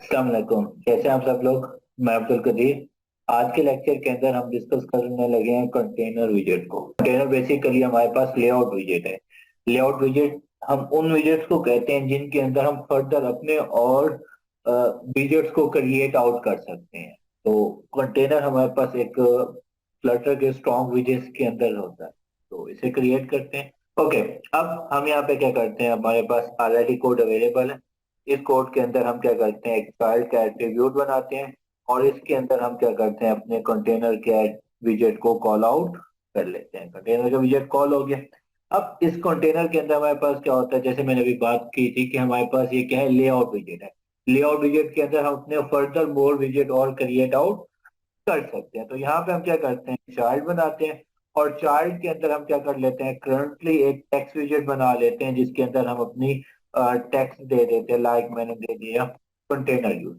अस्सलाम वालेकुम। कैसे हैं आप सब लोग। मैं अब्दुल कदीर। आज के लेक्चर के अंदर हम डिस्कस करने लगे हैं कंटेनर विजेट को। कंटेनर बेसिकली हमारे पास लेआउट विजेट है। लेआउट विजेट हम उन विजेट्स को कहते हैं जिनके अंदर हम फर्दर अपने और विजेट्स को क्रिएट आउट कर सकते हैं। तो कंटेनर हमारे पास एक फ्लटर के स्ट्रॉन्ग विजेट्स के अंदर होता है, तो इसे क्रिएट करते हैं। ओके, अब हम यहाँ पे क्या करते हैं, हमारे पास ऑलरेडी कोड अवेलेबल है। इस कोड के अंदर हम क्या करते हैं, एक चाइल्ड का एट्रीब्यूट बनाते हैं और इसके अंदर हम क्या करते हैं, अपने कंटेनर के विजेट को कॉल आउट कर लेते हैं। कंटेनर का विजेट कॉल हो गया। अब इस कंटेनर के अंदर हमारे पास क्या होता है, जैसे मैंने अभी बात की थी कि हमारे पास ये क्या है, लेआउट विजेट है। लेआउट विजेट के अंदर हम अपने फर्दर मोर विजेट और क्रिएट आउट कर सकते हैं। तो यहाँ पे हम क्या करते हैं, चाइल्ड बनाते हैं और चाइल्ड के अंदर हम क्या कर लेते हैं, करंटली एक टेक्स्ट विजेट बना लेते हैं जिसके अंदर हम अपनी टेक्स्ट दे देते हैं। लाइक मैंने दे दिया कंटेनर यूज,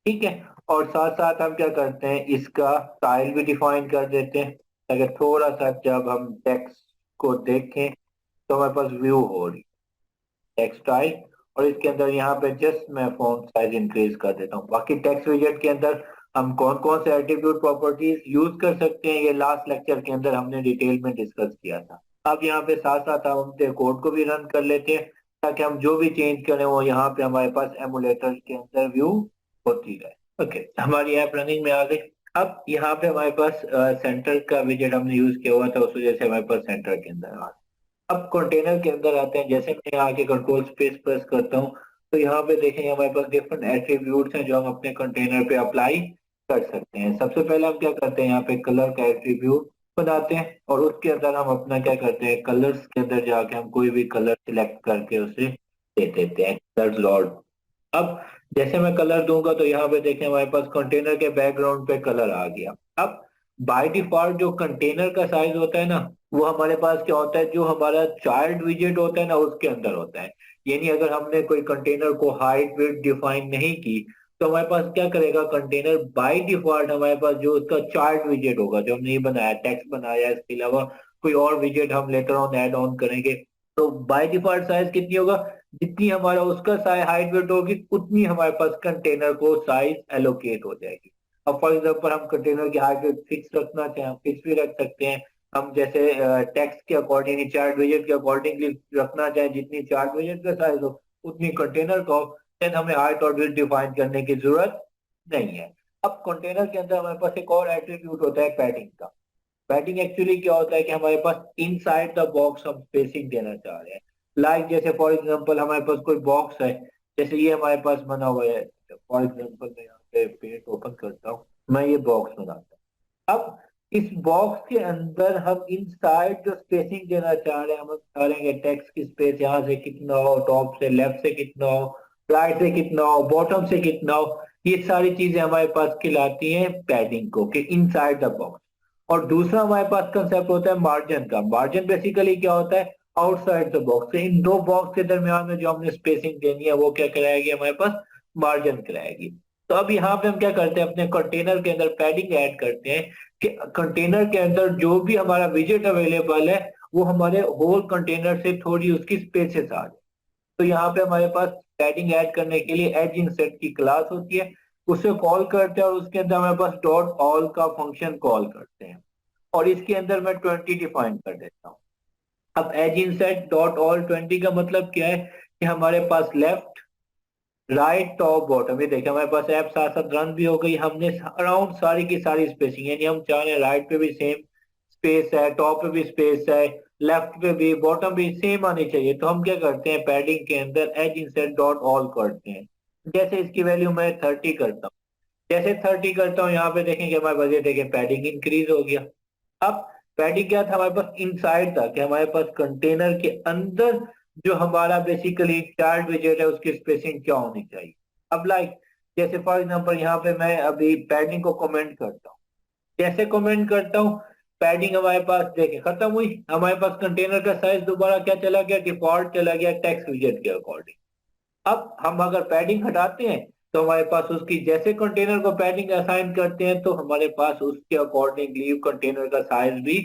ठीक है। और साथ साथ हम क्या करते हैं, इसका स्टाइल भी डिफाइन कर देते हैं ताकि थोड़ा सा जब हम टेक्स्ट को देखें तो हमारे पास व्यू हो रही टेक्स्ट स्टाइल। और इसके अंदर यहाँ पे जस्ट मैं फॉन्ट साइज इंक्रीज कर देता हूँ। बाकी टेक्स्ट विजेट के अंदर हम कौन कौन से एट्रीब्यूट प्रॉपर्टीज यूज कर सकते हैं, ये लास्ट लेक्चर के अंदर हमने डिटेल में डिस्कस किया था। अब यहाँ पे साथ साथ हम अपने कोड को भी रन कर लेते हैं ताकि हम जो भी चेंज करें वो यहाँ पे हमारे पास एमुलेटर के अंदर व्यू होती रहे। ओके, हमारी ऐप रनिंग में आ गई। अब यहाँ पे हमारे पास सेंटर का विजेट हमने यूज किया हुआ था, उस वजह से हमारे पास सेंटर के अंदर आ। अब कंटेनर के अंदर आते हैं। जैसे मैं यहाँ के कंट्रोल स्पेस प्रेस करता हूँ तो यहाँ पे देखेंगे हमारे पास डिफरेंट एट्रीब्यूट्स हैं जो हम अपने कंटेनर पे अप्लाई कर सकते हैं। सबसे पहले हम क्या करते हैं, यहाँ पे कलर का एट्रीब्यूट बनाते हैं और उसके अंदर हम अपना क्या करते हैं, कलर्स के अंदर जाके हम कोई भी कलर सिलेक्ट करके उसे दे देते हैं, कलर लॉर्ड। अब जैसे मैं कलर दूंगा तो यहाँ पे देखें हमारे पास कंटेनर के बैकग्राउंड पे कलर आ गया। अब बाय डिफॉल्ट जो कंटेनर का साइज होता है ना, वो हमारे पास क्या होता है, जो हमारा चाइल्ड विजेट होता है ना उसके अंदर होता है। यानी अगर हमने कोई कंटेनर को हाइट वेट डिफाइन नहीं की तो हमारे पास क्या करेगा कंटेनर, बाय डिफॉल्ट हमारे पास जो उसका चाइल्ड विजेट होगा, जो हमने ये बनाया टेक्स्ट बनाया, इसके अलावा कोई और विजेट हम लेटर ऑन ऐड ऑन करेंगे, तो बाय डिफॉल्ट साइज कितनी होगा, जितनी हमारा उसका साइज हाइट वेट होगी उतनी हमारे पास कंटेनर को साइज एलोकेट हो जाएगी। अब फॉर एग्जांपल हम कंटेनर की हाइट वेट फिक्स रखना चाहें, फिक्स भी रख सकते हैं। हम जैसे टेक्स्ट के अकॉर्डिंग चार्ट विजेट के अकॉर्डिंगली रखना चाहें, जितनी चार्ट विजेट का साइज हो उतनी कंटेनर का हो, देन हमें हाइट और वेट डिफाइन करने की जरूरत नहीं है। अब कंटेनर के अंदर हमारे पास एक और एट्रीब्यूट होता है पैडिंग का। पैडिंग एक्चुअली क्या होता है कि हमारे पास इनसाइड द बॉक्स हम स्पेसिंग देना चाह रहे हैं। लाइक जैसे फॉर एग्जांपल हमारे पास कोई बॉक्स है, जैसे ये हमारे पास बना हुआ है। फॉर एग्जांपल मैं यहाँ पे पेज ओपन करता हूँ, मैं ये बॉक्स बनाता हूँ। अब इस बॉक्स के अंदर हम इनसाइड जो स्पेसिंग देना चाह रहे हैं, हम चाह रहे हैं टेक्स्ट की स्पेस यहाँ से कितना हो, टॉप से लेफ्ट से कितना हो, राइट से कितना हो, बॉटम से कितना हो, ये सारी चीजें हमारे पास खिलाती हैं पैडिंग को कि इनसाइड द बॉक्स। और दूसरा हमारे पास कंसेप्ट होता है मार्जिन का। मार्जिन बेसिकली क्या होता है, आउटसाइड द बॉक्स। इन दो बॉक्स के दरमियान में जो हमने स्पेसिंग देनी है वो क्या कराएगी, हमारे पास मार्जिन कराएगी। तो अब यहाँ पे हम क्या करते हैं, अपने कंटेनर के अंदर पैडिंग ऐड करते हैं कि कंटेनर के अंदर जो भी हमारा विजेट अवेलेबल है वो हमारे होल कंटेनर से थोड़ी उसकी स्पेसेस आ जाए। तो यहाँ पे हमारे पास पैडिंग ऐड करने के लिए एज इंसर्ट की क्लास होती है, उसे कॉल करते हैं और उसके अंदर हमारे पास डॉट ऑल का फंक्शन कॉल करते हैं और इसके अंदर मैं 20 डिफाइन कर देता हूँ। अब एज इंसर्ट डॉट ऑल 20 का मतलब क्या है कि हमारे पास लेफ्ट राइट टॉप बॉटम, ये देखिए हमारे पास ऐप साथ साथ रन भी हो गई। हमने अराउंड सारी की सारी स्पेसिंग, यानी हम चाह रहे हैं राइट पे भी सेम स्पेस है, टॉप पे भी स्पेस है, लेफ्ट पे भी, बॉटम भी सेम आनी चाहिए। तो हम क्या करते हैं, पैडिंग के अंदर एज इंसर्ट डॉट ऑल करते हैं। जैसे इसकी वैल्यू मैं 30 करता हूँ, जैसे 30 करता हूँ यहाँ पे देखेंगे हमारे पास, ये देखें पैडिंग इंक्रीज हो गया। अब पैडिंग क्या था, हमारे पास इनसाइड था कि हमारे पास कंटेनर के अंदर जो हमारा बेसिकली चार्ट विजेट है उसकी स्पेसिंग क्या होनी चाहिए। अब लाइक जैसे फॉर एग्जांपल यहाँ पे मैं अभी पैडिंग को कमेंट करता हूँ, जैसे कमेंट करता हूँ पैडिंग हमारे पास देखे खत्म हुई। हमारे पास कंटेनर का साइज दोबारा क्या चला गया, डिफॉल्ट चला गया टेक्स्ट विजेट के अकॉर्डिंग। अब हम अगर पैडिंग हटाते हैं तो हमारे पास उसकी, जैसे कंटेनर को पैडिंग असाइन करते हैं तो हमारे पास उसके अकॉर्डिंगली कंटेनर का साइज भी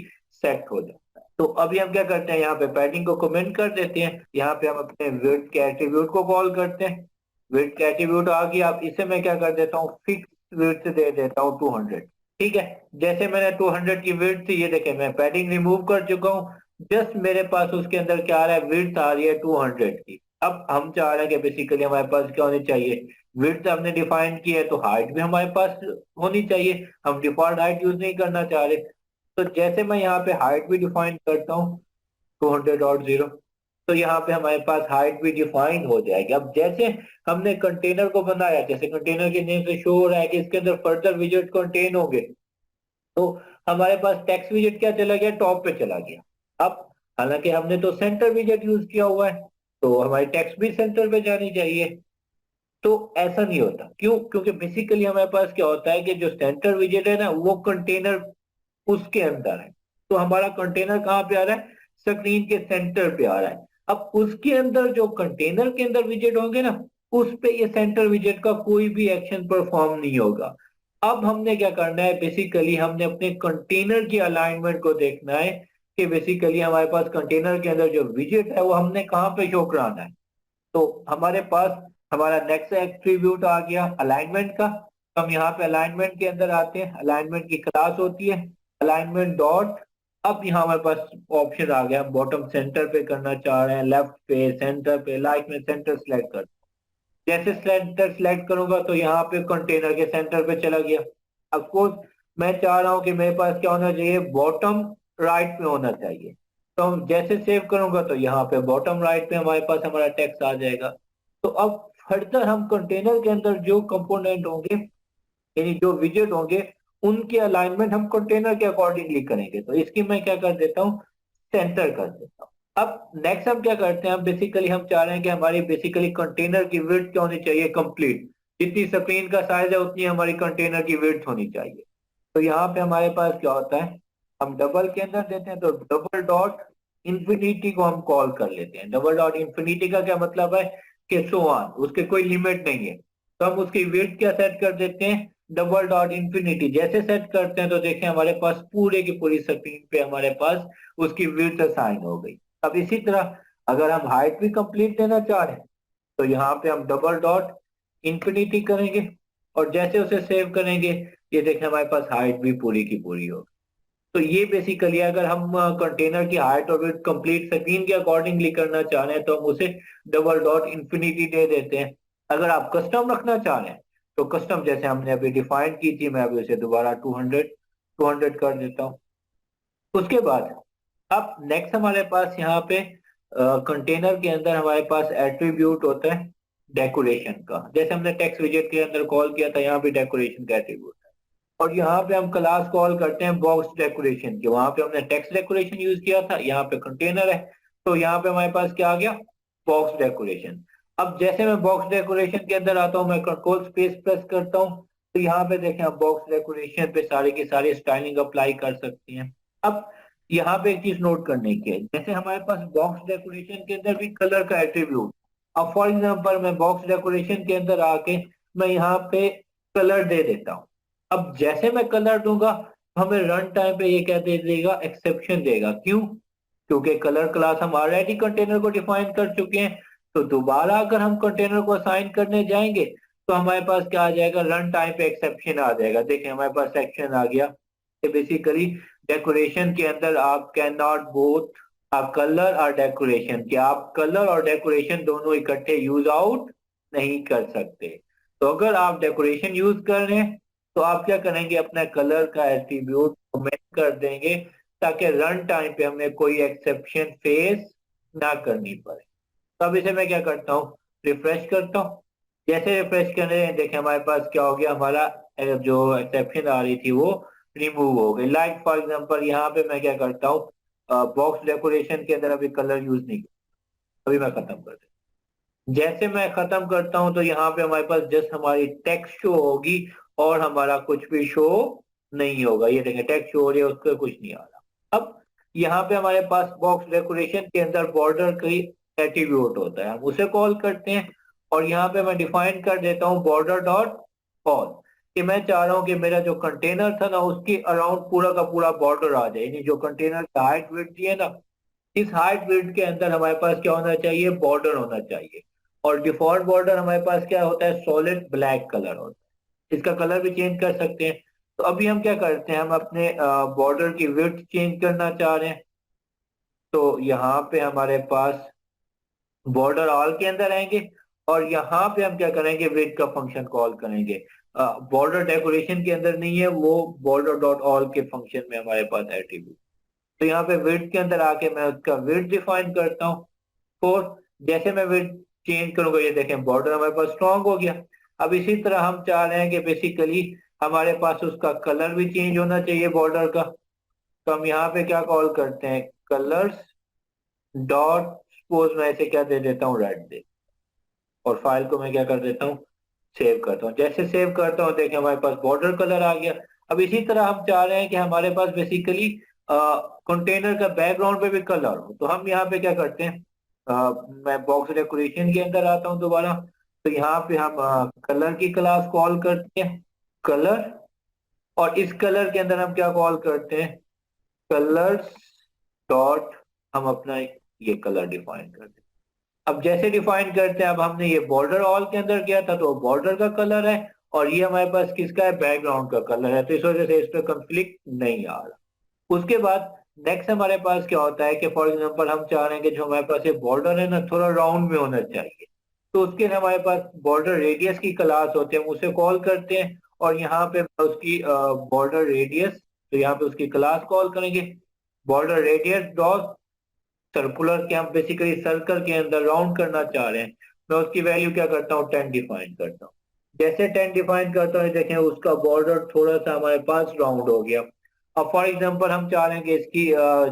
सेट हो जाता है। तो अभी हम क्या करते हैं, यहाँ पे पैडिंग को कमेंट कर देते हैं, यहाँ पे हम अपने विड्थ के एट्रीब्यूट को कॉल करते हैं। विड्थ का एट्रीब्यूट आ गया। अब इसे मैं क्या कर देता हूँ, फिक्स विड्थ दे देता हूँ 200। ठीक है, जैसे मैंने 200 की विड्थ थी, ये देखें मैं पैडिंग रिमूव कर चुका हूँ। जस्ट मेरे पास उसके अंदर क्या आ रहा है, विड्थ आ रही है 200 की। अब हम चाह रहे हैं कि बेसिकली हमारे पास क्या होनी चाहिए, विड्थ हमने डिफाइन की है तो हाइट भी हमारे पास होनी चाहिए। हम डिफॉल्ट हाइट यूज नहीं करना चाह रहे। तो जैसे मैं यहाँ पे हाइट भी डिफाइन करता हूँ 200.0, तो यहाँ पे हमारे पास हाइट भी डिफाइन हो जाएगी। अब जैसे हमने कंटेनर को बनाया, जैसे कंटेनर के नेम से शो हो रहा है कि इसके अंदर फर्दर विजेट कंटेन होंगे, तो हमारे पास टेक्स्ट विजेट क्या चला गया, टॉप पे चला गया। अब हालांकि हमने तो सेंटर विजेट यूज किया हुआ है, तो हमारी टेक्स्ट भी सेंटर पे जानी चाहिए। तो ऐसा नहीं होता, क्यों? क्योंकि बेसिकली हमारे पास क्या होता है कि जो सेंटर विजेट है ना, वो कंटेनर उसके अंदर है। तो हमारा कंटेनर कहाँ पे आ रहा है, स्क्रीन के सेंटर पे आ रहा है। अब उसके अंदर जो कंटेनर के अंदर विजेट होंगे ना, उस पे ये सेंटर विजेट का कोई भी एक्शन परफॉर्म नहीं होगा। अब हमने क्या करना है, बेसिकली हमने अपने कंटेनर की अलाइनमेंट को देखना है कि बेसिकली हमारे पास कंटेनर के अंदर जो विजेट है वो हमने कहाँ पे शो कराना है। तो हमारे पास हमारा नेक्स्ट एट्रीब्यूट आ गया अलाइनमेंट का। हम यहाँ पे अलाइनमेंट के अंदर आते हैं, अलाइनमेंट की क्लास होती है अलाइनमेंट डॉट। अब यहाँ हमारे पास ऑप्शन आ गया, बॉटम सेंटर पे करना चाह रहे हैं, लेफ्ट पे, सेंटर पे, लाइक में सेंटर सेलेक्ट कर। जैसे सेंटर सेलेक्ट करूंगा तो यहाँ पे कंटेनर के सेंटर पे चला गया। अफकोर्स मैं चाह रहा हूँ कि मेरे पास क्या होना चाहिए, बॉटम राइट पे होना चाहिए। तो हम जैसे सेव करूंगा तो यहाँ पे बॉटम राइट पे हमारे पास हमारा टेक्स्ट आ जाएगा। तो अब फर्दर हम कंटेनर के अंदर जो कंपोनेंट होंगे, यानी जो विजेट होंगे, उनके अलाइनमेंट हम कंटेनर के अकॉर्डिंगली करेंगे। तो इसकी मैं क्या कर देता हूँ, सेंटर कर देता हूँ। अब नेक्स्ट हम क्या करते हैं, हम बेसिकली हम चाह रहे हैं कि हमारी बेसिकली कंटेनर की विड्थ क्या होनी चाहिए, कंप्लीट। जितनी स्क्रीन का साइज है उतनी हमारी कंटेनर की विड्थ होनी चाहिए। तो यहाँ पे हमारे पास क्या होता है, हम डबल के अंदर देते हैं तो डबल डॉट इंफिनिटी को हम कॉल कर लेते हैं। डबल डॉट इंफिनिटी का क्या मतलब है कि सो ऑन, उसके कोई लिमिट नहीं है। तो हम उसकी विड्थ क्या सेट कर देते हैं, डबल डॉट इंफिनिटी। जैसे सेट करते हैं तो देखें हमारे पास पूरे की पूरी स्क्रीन पे हमारे पास उसकी विड्थ असाइन हो गई। अब इसी तरह अगर हम हाइट भी कंप्लीट देना चाह रहे हैं तो यहाँ पे हम डबल डॉट इंफिनिटी करेंगे, और जैसे उसे सेव करेंगे ये देखें हमारे पास हाइट भी पूरी की पूरी होगी। तो ये बेसिकली अगर हम कंटेनर की हाइट और विड्थ कंप्लीट स्क्रीन के अकॉर्डिंगली करना चाह रहे हैं तो हम उसे डबल डॉट इंफिनिटी दे देते हैं। अगर आप कस्टम रखना चाह रहे हैं तो कस्टम जैसे हमने अभी डिफाइन की थी, मैं अभी उसे दोबारा 200 कर देता हूँ। उसके बाद अब नेक्स्ट हमारे पास यहाँ पे कंटेनर के अंदर हमारे पास एट्रीब्यूट होता है डेकोरेशन का। जैसे हमने टेक्स्ट विजेट के अंदर कॉल किया था, यहाँ पे डेकोरेशन का एट्रीब्यूट है। और यहाँ पे हम क्लास कॉल करते हैं बॉक्स डेकोरेशन की। वहां पे हमने टेक्स्ट डेकोरेशन यूज किया था, यहाँ पे कंटेनर है, तो यहाँ पे हमारे पास क्या आ गया, बॉक्स डेकोरेशन। अब जैसे मैं बॉक्स डेकोरेशन के अंदर आता हूँ, मैं कंट्रोल स्पेस प्रेस करता हूँ, तो यहाँ पे देखें आप बॉक्स डेकोरेशन पे सारे की सारी स्टाइलिंग अप्लाई कर सकते हैं। अब यहाँ पे एक चीज नोट करने की है, जैसे हमारे पास बॉक्स डेकोरेशन के अंदर भी कलर का एट्रीब्यूट। अब फॉर एग्जांपल मैं बॉक्स डेकोरेशन के अंदर आके मैं यहाँ पे कलर दे देता हूँ। अब जैसे मैं कलर दूंगा हमें रन टाइम पे ये क्या दे देगा, एक्सेप्शन देगा। क्यों? क्योंकि कलर क्लास हम ऑलरेडी कंटेनर को डिफाइन कर चुके हैं। तो दोबारा अगर हम कंटेनर को असाइन करने जाएंगे तो हमारे पास क्या आ जाएगा, रन टाइम पे एक्सेप्शन आ जाएगा। देखिए हमारे पास सेक्शन आ गया कि बेसिकली डेकोरेशन के अंदर आप can not both a colour और डेकोरेशन, कि आप कलर और डेकोरेशन दोनों इकट्ठे यूज आउट नहीं कर सकते। तो अगर आप डेकोरेशन यूज कर रहे हैं तो आप क्या करेंगे, अपना कलर का एट्रीब्यूट कमेंट कर देंगे ताकि रन टाइम पे हमें कोई एक्सेप्शन फेस ना करनी पड़े। तो अब इसे मैं क्या करता हूँ, रिफ्रेश करता हूँ। जैसे रिफ्रेश करने देखें हमारे पास क्या हो गया, हमारा जो एक्सेप्शन आ रही थी वो रिमूव हो गई। लाइक फॉर एग्जांपल यहाँ पे मैं क्या करता हूँ, बॉक्स डेकोरेशन के अंदर अभी कलर यूज नहीं किया, अभी मैं खत्म कर देता हूँ। जैसे मैं खत्म करता हूँ तो यहाँ पे हमारे पास जस्ट हमारी टेक्स्ट शो होगी और हमारा कुछ भी शो नहीं होगा। ये देखें टेक्स्ट शो हो रही है, उसका कुछ नहीं आ रहा। अब यहाँ पे हमारे पास बॉक्स डेकोरेशन के अंदर बॉर्डर की एट्रीब्यूट होता है, हम उसे कॉल करते हैं। और यहाँ पे मैं डिफाइन कर देता हूँ बॉर्डर डॉट कॉल, कि मैं चाह रहा हूँ कि मेरा जो कंटेनर था ना उसके अराउंड पूरा का पूरा बॉर्डर आ जाए, यानी जो कंटेनर का हाइट विड्थ है ना, इस हाइट विड्थ के अंदर हमारे पास क्या होना चाहिए, बॉर्डर होना चाहिए। और डिफॉल्ट बॉर्डर हमारे पास क्या होता है, सॉलिड ब्लैक कलर होता है। इसका कलर भी चेंज कर सकते हैं। तो अभी हम क्या करते हैं, हम अपने बॉर्डर की विड्थ चेंज करना चाह रहे हैं। तो यहाँ पे हमारे पास बॉर्डर ऑल के अंदर आएंगे और यहाँ पे हम क्या करेंगे, विड्थ का फंक्शन कॉल करेंगे। बॉर्डर डेकोरेशन के अंदर नहीं है वो, बॉर्डर डॉट ऑल के फंक्शन में हमारे पास एट्रीब्यूट। तो यहाँ पे विड्थ के अंदर आके मैं उसका विड्थ डिफाइन करता हूँ। फोर, जैसे मैं विड्थ चेंज करूंगा, ये देखें बॉर्डर हमारे पास स्ट्रॉन्ग हो गया। अब इसी तरह हम चाह रहे हैं कि बेसिकली हमारे पास उसका कलर भी चेंज होना चाहिए बॉर्डर का। तो हम यहाँ पे क्या कॉल करते हैं, कलर्स डॉट, सपोज मैं इसे क्या दे देता हूँ, रेड दे, और फाइल को मैं क्या कर देता हूँ, सेव करता हूँ। जैसे सेव करता हूँ देखें हमारे पास बॉर्डर कलर आ गया। अब इसी तरह हम चाह रहे हैं कि हमारे पास बेसिकली कंटेनर का बैकग्राउंड पे भी कलर हो। तो हम यहाँ पे क्या करते हैं, मैं बॉक्स डेकोरेशन के अंदर आता हूँ दोबारा। तो यहाँ पे हम कलर की क्लास कॉल करते हैं, कलर, और इस कलर के अंदर हम क्या कॉल करते हैं, कलर्स डॉट, हम अपना ये कलर डिफाइन करते हैं। अब जैसे डिफाइन करते हैं, अब हमने ये बॉर्डर ऑल के अंदर किया था तो बॉर्डर का कलर है, और ये हमारे पास किसका है, बैकग्राउंड का कलर है। तो इस वजह से इस पर कंफ्लिक्ट नहीं आ रहा। उसके बाद नेक्स्ट हमारे पास क्या होता है कि फॉर एग्जांपल हम चाह रहे हैं कि जो हमारे पास ये बॉर्डर है ना, थोड़ा राउंड में होना चाहिए। तो उसके लिए हमारे पास बॉर्डर रेडियस की क्लास होती है, हम उसे कॉल करते हैं। और यहाँ पे उसकी बॉर्डर रेडियस, तो यहाँ पे उसकी क्लास कॉल करेंगे, बॉर्डर रेडियस डॉट सर्कुलर, के हम बेसिकली सर्कल के अंदर राउंड करना चाह रहे हैं। मैं उसकी वैल्यू क्या करता हूँ, 10 डिफाइन करता हूँ। जैसे 10 डिफाइन करता हूँ देखें उसका बॉर्डर थोड़ा सा हमारे पास राउंड हो गया। अब फॉर एग्जांपल हम चाह रहे हैं कि इसकी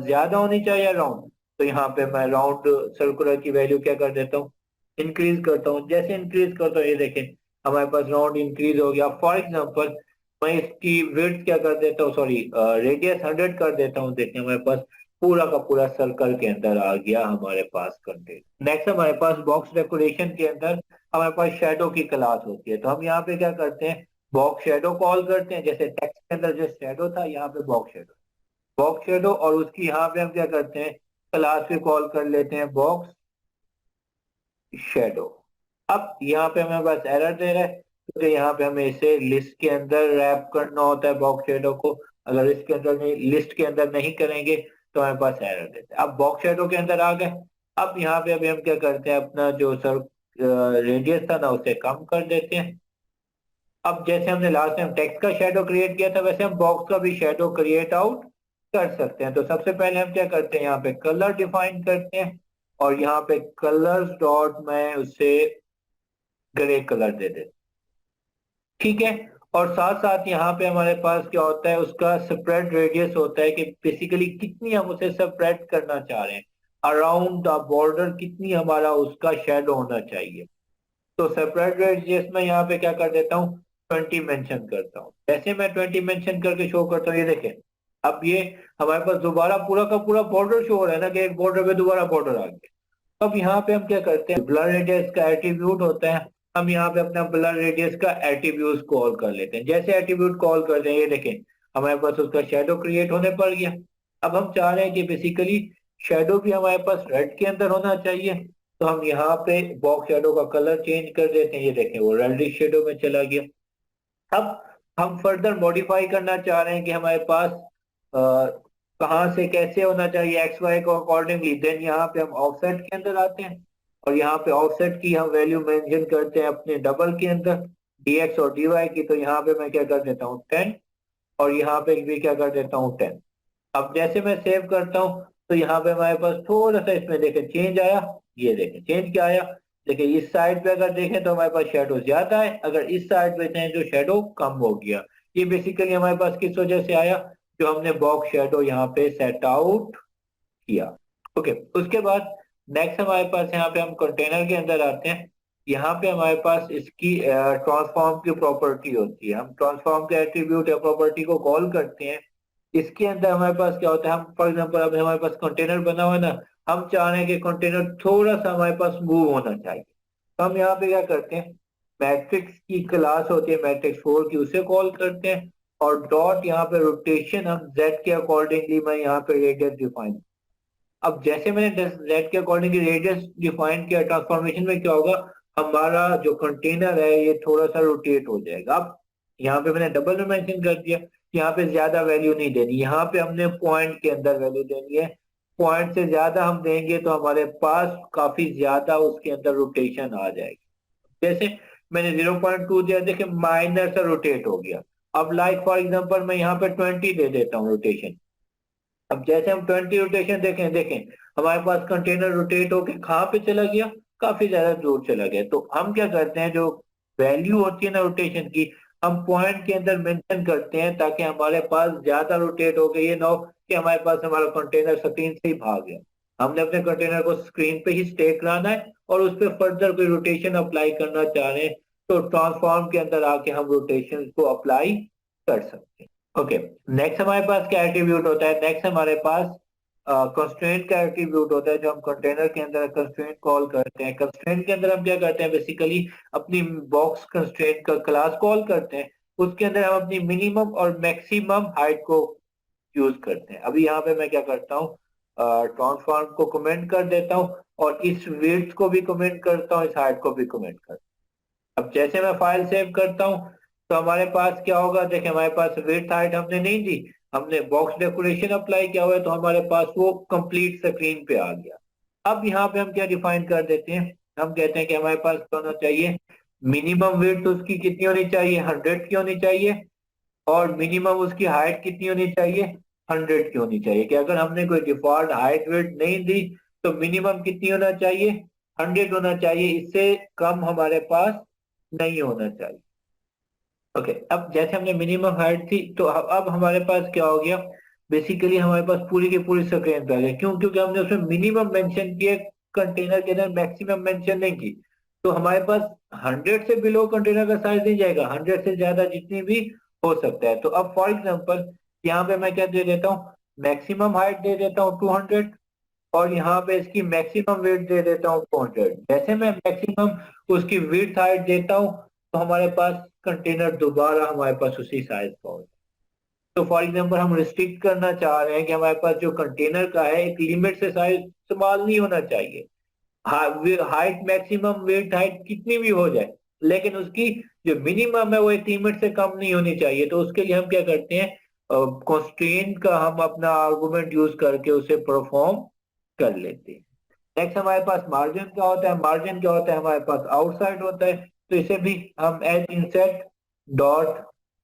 ज्यादा होनी चाहिए राउंड, तो यहाँ पे मैं राउंड सर्कुलर की वैल्यू क्या कर देता हूँ, इंक्रीज करता हूँ। जैसे इंक्रीज करता हूँ ये देखें हमारे पास राउंड इंक्रीज हो गया। फॉर एग्जांपल मैं इसकी विड्थ क्या कर देता हूँ, सॉरी रेडियस 100 कर देता हूँ। देखिए हमारे पास पूरा का पूरा सर्कल के अंदर आ गया हमारे पास कंटेंट। नेक्स्ट हमारे पास बॉक्स डेकोरेशन के अंदर हमारे पास शेडो की क्लास होती है। तो हम यहाँ पे क्या करते हैं, बॉक्स शेडो कॉल करते हैं। जैसे टेक्स्ट के अंदर जो शेडो था, यहाँ पे बॉक्स शेडो, बॉक्स शेडो, और उसकी यहाँ पे हम क्या करते हैं, क्लास पे कॉल कर लेते हैं बॉक्स शेडो। अब यहाँ पे हमें बस एरर दे रहा है क्योंकि यहाँ पे हमें इसे लिस्ट के अंदर रैप करना होता है बॉक्स शेडो को। अगर इसके अंदर नहीं, लिस्ट के अंदर नहीं करेंगे तो हमारे पास एरर देता है। अब बॉक्स शेडो के अंदर आ गए। अब यहाँ पे अभी हम क्या करते हैं, अपना जो सर रेडियस था ना उसे कम कर देते हैं। अब जैसे हमने लास्ट टाइम टेक्स्ट का शेडो क्रिएट किया था, वैसे हम बॉक्स का भी शेडो क्रिएट आउट कर सकते हैं। तो सबसे पहले हम क्या करते हैं, यहाँ पे कलर डिफाइन करते हैं, और यहाँ पे कलर्स डॉट मैं उसे ग्रे कलर दे देते, ठीक है। और साथ साथ यहाँ पे हमारे पास क्या होता है, उसका स्प्रेड रेडियस होता है कि बेसिकली कितनी हम उसे स्प्रेड करना चाह रहे हैं, अराउंड द बॉर्डर कितनी हमारा उसका शेडो होना चाहिए। तो सेपरेट रेडियस में यहाँ पे क्या कर देता हूँ, 20 मेंशन करता हूँ। जैसे मैं 20 मेंशन करके शो करता हूँ, ये देखें अब ये हमारे पास दोबारा पूरा का पूरा बॉर्डर शो हो रहा है ना, कि एक बॉर्डर पे दोबारा बॉर्डर आ गया। अब यहाँ पे हम क्या करते हैं, ब्लर रेडियस का एट्रीब्यूट होता है, हम यहाँ पे अपना ब्लर रेडियस का एट्रीब्यूट कॉल कर लेते हैं। जैसे एट्रीब्यूट कॉल करते हैं, ये देखें हमारे पास उसका शेडो क्रिएट होने पड़ गया। अब हम चाह रहे हैं कि बेसिकली शेडो भी हमारे पास रेड के अंदर होना चाहिए। तो हम यहाँ पे बॉक्स शेडो का कलर चेंज कर देते हैं, ये देखें वो रेडिश शेडो में चला गया। अब हम फर्दर मॉडिफाई करना चाह रहे हैं कि हमारे पास कहाँ से कैसे होना चाहिए एक्स वाई को अकॉर्डिंगली। देन यहाँ पे हम ऑफसेट के अंदर आते हैं, और यहाँ पे ऑफसेट की हम वैल्यू मेंशन करते हैं अपने डबल के अंदर, dx और dy की। तो यहाँ पे मैं क्या कर देता हूँ 10, और यहाँ पे भी क्या कर देता हूँ 10। अब जैसे मैं सेव करता हूँ तो यहाँ पे हमारे पास थोड़ा सा इसमें देखें चेंज आया। ये देखें चेंज क्या आया, देखिए इस साइड पे अगर देखें तो हमारे पास शेडो ज्यादा है, अगर इस साइड पे देखें तो शेडो कम हो गया। ये बेसिकली हमारे पास किस वजह से आया, जो हमने बॉक्स शेडो यहाँ पे सेट आउट किया। ओके, उसके बाद नेक्स्ट हमारे पास यहाँ पे हम कंटेनर के अंदर आते हैं। यहाँ पे हमारे पास इसकी ट्रांसफॉर्म की प्रॉपर्टी होती है, हम ट्रांसफॉर्म के एट्रीब्यूट या प्रॉपर्टी को कॉल करते हैं। इसके अंदर हमारे पास क्या होता है, हम फॉर एग्जांपल अभी हमारे पास कंटेनर बना हुआ है ना, हम चाह रहे हैं कि कंटेनर थोड़ा सा हमारे पास मूव होना चाहिए। तो हम यहाँ पे क्या करते हैं, मैट्रिक्स की क्लास होती है मैट्रिक्स 4 की, उसे कॉल करते हैं, और डॉट यहाँ पे रोटेशन हम जेड के अकॉर्डिंगली मैं यहाँ पे रेडियस डिफाइन। अब जैसे मैंने जेड के अकॉर्डिंग रेडियस डिफाइन किया, ट्रांसफॉर्मेशन में क्या होगा, हमारा जो कंटेनर है ये थोड़ा सा रोटेट हो जाएगा। अब यहाँ पे मैंने डबल में मेंशन कर दिया, यहाँ पे ज्यादा वैल्यू नहीं देनी, यहाँ पे हमने पॉइंट के अंदर वैल्यू देनी है। पॉइंट से ज्यादा हम देंगे तो हमारे पास काफी ज्यादा उसके अंदर रोटेशन आ जाएगी। जैसे मैंने 0.2 दिया, देखिए माइनर सा रोटेट हो गया। अब लाइक फॉर एग्जांपल मैं यहाँ पे 20 दे देता हूँ रोटेशन। अब जैसे हम 20 रोटेशन देखें देखें हमारे पास कंटेनर रोटेट होके कहाँ पे चला गया, काफी ज्यादा दूर चला गया। तो हम क्या करते हैं, जो वैल्यू होती है ना रोटेशन की, हम पॉइंट के अंदर मेंशन करते हैं ताकि हमारे पास ज्यादा रोटेट हो गई, ये ना हो कि हमारे पास हमारा कंटेनर स्क्रीन से ही भाग गया। हमने अपने कंटेनर को स्क्रीन पे ही स्टे कराना है और उस पर फर्दर कोई रोटेशन अप्लाई करना चाह रहे हैं तो ट्रांसफॉर्म के अंदर आके हम रोटेशन को अप्लाई कर सकते हैं। ओके, नेक्स्ट हमारे पास क्या एट्रीब्यूट होता है, नेक्स्ट हमारे पास कंस्ट्रेंट का एट्रीब्यूट होता है जो हम कंटेनर के अंदर कंस्ट्रेंट कॉल करते हैं। कंस्ट्रेंट के अंदर हम क्या करते हैं, बेसिकली अपनी बॉक्स कंस्ट्रेंट का क्लास कॉल करते हैं, उसके अंदर हम अपनी मिनिमम और मैक्सिमम हाइट को यूज करते हैं। अभी यहाँ पे मैं क्या करता हूँ, ट्रांसफॉर्म को कमेंट कर देता हूँ और इस विड्थ को भी कमेंट करता हूँ, इस हाइट को भी कमेंट करता हूँ। अब जैसे मैं फाइल सेव करता हूँ तो हमारे पास क्या होगा, देखिए हमारे पास विड्थ हाइट हमने नहीं दी, हमने बॉक्स डेकोरेशन अप्लाई किया हुआ है तो हमारे पास वो कंप्लीट स्क्रीन पे आ गया। अब यहाँ पे हम क्या डिफाइन कर देते हैं, हम कहते हैं कि हमारे पास क्या होना चाहिए, मिनिमम विड्थ उसकी कितनी होनी चाहिए, 100 की होनी चाहिए, और मिनिमम उसकी हाइट कितनी होनी चाहिए, 100 की होनी चाहिए। कि अगर हमने कोई डिफॉल्ट हाइट विड्थ नहीं दी तो मिनिमम कितनी होना चाहिए, 100 होना चाहिए, इससे कम हमारे पास नहीं होना चाहिए। ओके, अब जैसे हमने मिनिमम हाइट थी तो अब हमारे पास क्या हो गया, बेसिकली हमारे पास पूरी की पूरी स्क्रीन पे आ गया। क्यों? क्योंकि हमने उसमें मिनिमम मेंशन किया, कंटेनर के अंदर मैक्सिमम मेंशन नहीं की। तो हमारे पास 100 से बिलो कंटेनर का साइज नहीं जाएगा, 100 से ज्यादा जितनी भी हो सकता है। तो अब फॉर एग्जांपल यहाँ पे मैं क्या दे देता हूँ, मैक्सिमम हाइट दे देता हूँ 200 और यहाँ पे इसकी मैक्सिमम वेट दे देता हूँ 200। जैसे मैं मैक्सिमम उसकी विड्थ हाइट देता हूँ तो हमारे पास कंटेनर दोबारा हमारे पास उसी साइज का होता है। तो फॉर एग्जांपल हम रिस्ट्रिक्ट करना चाह रहे हैं कि हमारे पास जो कंटेनर का है एक लिमिट से साइज स्मॉल नहीं होना चाहिए। हाइट मैक्सिमम वेट हाइट कितनी भी हो जाए लेकिन उसकी जो मिनिमम है वो एक लिमिट से कम नहीं होनी चाहिए। तो उसके लिए हम क्या करते हैं, कंस्ट्रेंट का हम अपना आर्गुमेंट यूज करके उसे परफॉर्म कर लेते हैं। नेक्स्ट हमारे पास मार्जिन क्या होता है, मार्जिन क्या होता है, हमारे पास आउटसाइड होता है। तो इसे भी हम एज इंसेट डॉट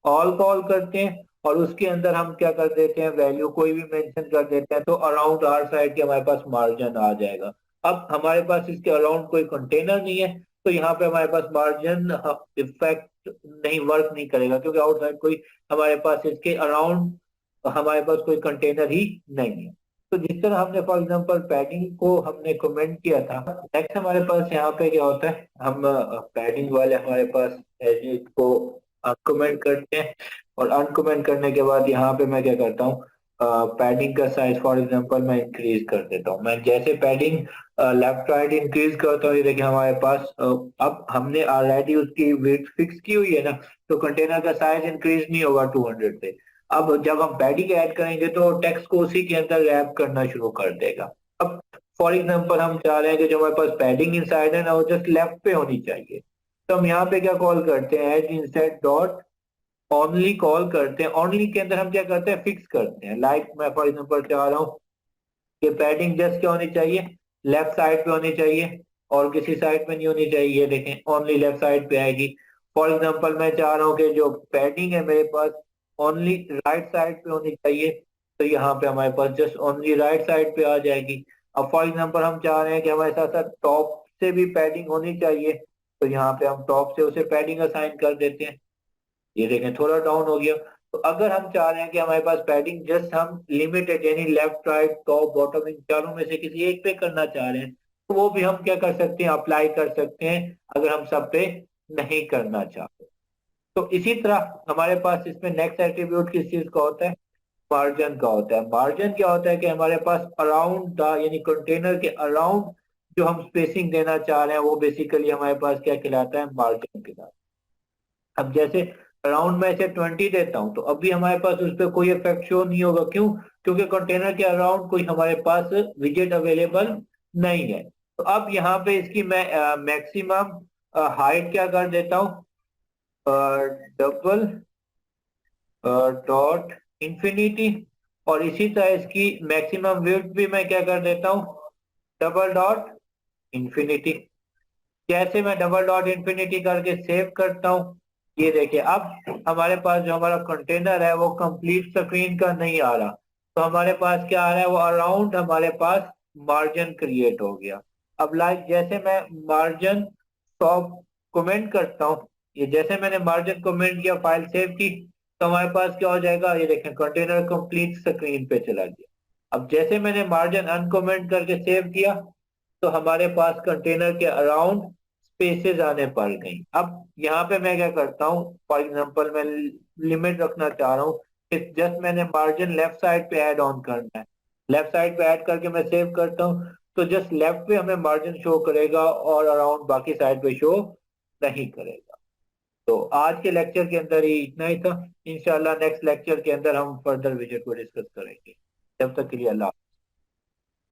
ऑल कॉल करते हैं और उसके अंदर हम क्या कर देते हैं, वैल्यू कोई भी मेंशन कर देते हैं तो अराउंड आर साइड के हमारे पास मार्जिन आ जाएगा। अब हमारे पास इसके अराउंड कोई कंटेनर नहीं है तो यहाँ पे हमारे पास मार्जिन इफेक्ट नहीं वर्क नहीं करेगा क्योंकि आउटसाइड कोई हमारे पास इसके अराउंड हमारे पास कोई कंटेनर ही नहीं है। तो जिस तरह हमने फॉर एग्जांपल पैडिंग को हमने कमेंट किया था, नेक्स्ट हमारे पास यहाँ पे क्या होता है, हम पैडिंग वाले हमारे पास एडिट को अनकमेंट करते हैं और अनकमेंट करने के बाद यहाँ पे मैं क्या करता हूँ, पैडिंग का साइज फॉर एग्जांपल मैं इंक्रीज कर देता हूँ। मैं जैसे पैडिंग लेफ्ट राइट इंक्रीज करता हूँ, ये देखिए हमारे पास अब हमने ऑलरेडी उसकी विड्थ फिक्स की हुई है ना, तो कंटेनर का साइज इंक्रीज नहीं होगा 200 से। अब जब हम पैडिंग ऐड करेंगे तो टेक्स्ट को उसी के अंदर रैप करना शुरू कर देगा। अब फॉर एग्जांपल हम चाह रहे हैं कि जो हमारे पास पैडिंग इनसाइड है ना वो जस्ट लेफ्ट पे होनी चाहिए। तो हम यहाँ पे क्या कॉल करते हैं, एज इंसेट डॉट ओनली कॉल करते हैं। ओनली के अंदर हम क्या करते हैं, फिक्स करते हैं। लाइक मैं फॉर एग्जांपल चाह रहा हूँ कि पैडिंग जस्ट क्या होनी चाहिए, लेफ्ट साइड पे होनी चाहिए और किसी साइड पे नहीं होनी चाहिए। देखें ओनली लेफ्ट साइड पे आएगी। फॉर एग्जांपल मैं चाह रहा हूँ कि जो पैडिंग है मेरे पास ओनली राइट साइड पे होनी चाहिए, तो यहाँ पे हमारे पास जस्ट ओनली राइट साइड पे आ जाएगी। अब फॉर एग्जांपल हम चाह रहे हैं कि हमारे साथ साथ टॉप से भी पैडिंग होनी चाहिए, तो यहाँ पे हम टॉप से उसे पैडिंग असाइन कर देते हैं। ये देखें थोड़ा डाउन हो गया। तो अगर हम चाह रहे हैं कि हमारे पास पैडिंग जस्ट हम लिमिटेड यानी left right top bottom in चारों में से किसी एक पे करना चाह रहे हैं तो वो भी हम क्या कर सकते हैं, अप्लाई कर सकते हैं अगर हम सब पे नहीं करना चाहते। तो इसी तरह हमारे पास इसमें नेक्स्ट एट्रीब्यूट किस चीज का होता है, मार्जिन का होता है। मार्जिन क्या होता है कि हमारे पास अराउंड द यानी कंटेनर के अराउंड जो हम स्पेसिंग देना चाह रहे हैं वो बेसिकली हमारे पास क्या कहलाता है, मार्जिन कहलाता है। अब जैसे अराउंड में से 20 देता हूं तो अभी हमारे पास उस पर कोई इफेक्ट शो नहीं होगा। क्यों? क्योंकि कंटेनर के अराउंड कोई हमारे पास विजेट अवेलेबल नहीं है। तो अब यहाँ पे इसकी मैं मैक्सिमम हाइट क्या कर देता हूँ, डबल डॉट इंफिनिटी, और इसी तरह इसकी मैक्सिमम विड्थ भी मैं क्या कर देता हूँ, डबल डॉट इंफिनिटी। कैसे मैं डबल डॉट इंफिनिटी करके सेव करता हूँ, ये देखिए अब हमारे पास जो हमारा कंटेनर है वो कंप्लीट स्क्रीन का नहीं आ रहा, तो हमारे पास क्या आ रहा है, वो अराउंड हमारे पास मार्जिन क्रिएट हो गया। अब लाइक जैसे मैं मार्जिन टॉप कमेंट करता हूँ, ये जैसे मैंने मार्जिन कमेंट किया, फाइल सेव की, तो हमारे पास क्या हो जाएगा, ये देखें कंटेनर कंप्लीट स्क्रीन पे चला गया। अब जैसे मैंने मार्जिन अनकमेंट करके सेव किया, तो हमारे पास कंटेनर के अराउंड स्पेसेस आने पड़ गई। अब यहाँ पे मैं क्या करता हूँ, फॉर एग्जांपल मैं लिमिट रखना चाह रहा हूँ कि जस्ट मैंने मार्जिन लेफ्ट साइड पे ऐड ऑन करना है, लेफ्ट साइड पे ऐड करके मैं सेव करता हूँ, तो जस्ट लेफ्ट पे हमें मार्जिन शो करेगा और अराउंड बाकी साइड पे शो नहीं करेगा। तो आज के लेक्चर के अंदर ही इतना ही था। इंशाल्लाह नेक्स्ट लेक्चर के अंदर हम फर्दर विजय को डिस्कस करेंगे। तब तक के लिए अल्लाह।